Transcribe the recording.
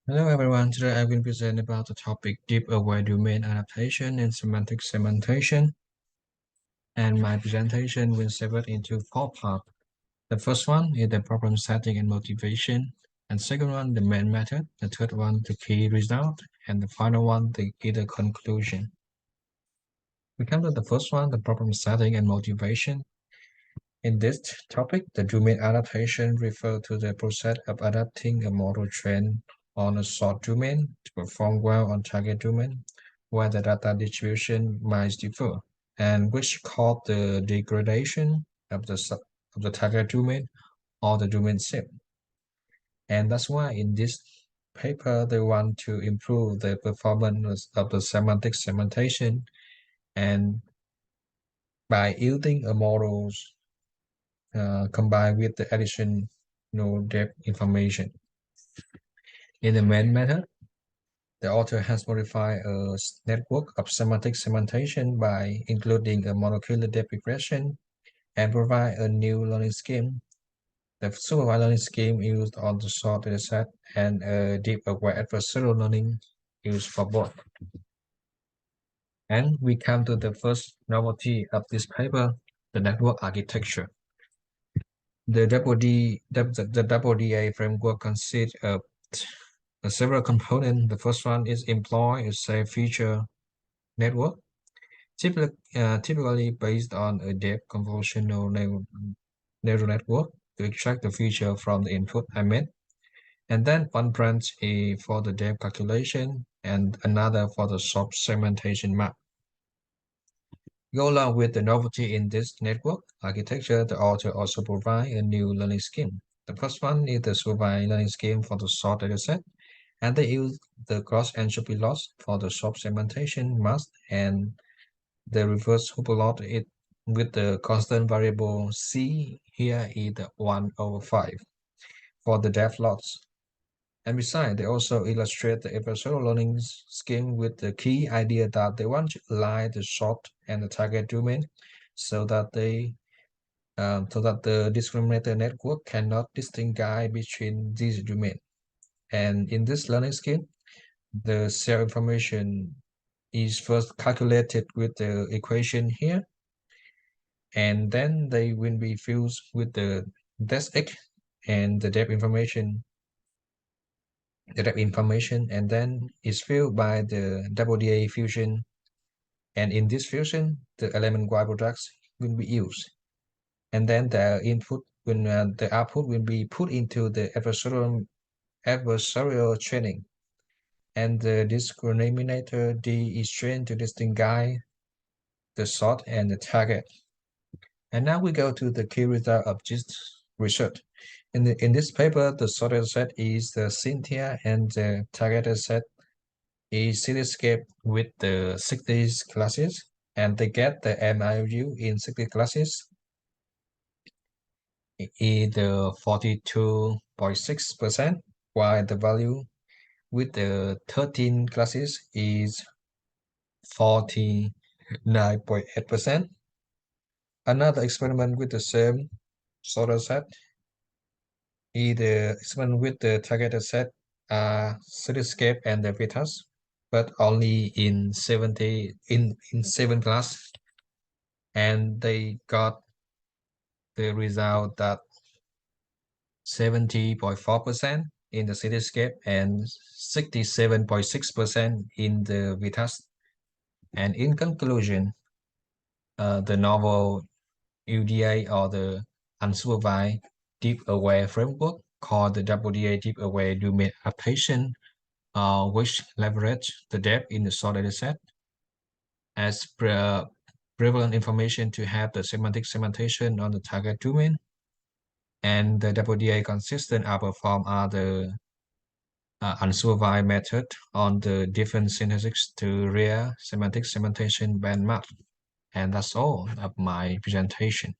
Hello everyone, today I will present about the topic deep aware domain adaptation and semantic segmentation. And my presentation will separate into four parts. The first one is the problem setting and motivation. And second one, the main method. The third one, the key result. And the final one, the conclusion. We come to the first one, the problem setting and motivation. In this topic, the domain adaptation refers to the process of adapting a model trained on a short domain to perform well on target domain, where the data distribution might differ, and which cause the degradation of the target domain or the domain shape. And that's why in this paper they want to improve the performance of the semantic segmentation and by using a models combined with the additional depth information. In the main method, the author has modified a network of semantic segmentation by including a molecular depth regression and provide a new learning scheme. The supervised learning scheme used on the short dataset and a deep aware adversarial learning used for both. And we come to the first novelty of this paper, the network architecture. The DADA framework consists of several components. The first one is employ a safe feature network, typically based on a depth convolutional neural network to extract the feature from the input I made. And then one branch is for the depth calculation and another for the soft segmentation map. Go along with the novelty in this network architecture, the author also provides a new learning scheme. The first one is the supervised learning scheme for the short dataset, and they use the cross entropy loss for the short segmentation mask, and the reverse plot it with the constant variable c here is the 1/5 for the depth loss. And besides, they also illustrate the adversarial learning scheme with the key idea that they want to align the short and the target domain so that the discriminator network cannot distinguish between these domains. And in this learning scheme, the cell information is first calculated with the equation here, and then they will be fused with the DESX and the depth information and then is filled by the DADA fusion. And in this fusion, the element Y products will be used. And then the output will be put into the adversarial training. And the discriminator D is trained to distinguish the short and the target. And now we go to the key result of this research. In this paper, the short set is the Cynthia and the target set is cityscape with the 60 classes, and they get the MIU in 60 classes is the 42.6%, while the value with the 13 classes is 49.8%. Another experiment with the same sorter set is the experiment with the targeted set cityscape and the Vitas, but only in 7 class, and they got the result that 70.4% in the cityscape and 67.6% in the Vitas. And in conclusion, the novel UDA or the unsupervised deep aware framework called the DADA deep aware domain adaptation, which leverage the depth in the short dataset as prevalent information to have the semantic segmentation on the target domain. And the DADA consistent outperform other unsupervised method on the different synthesis to real semantic segmentation bandmap. And that's all of my presentation.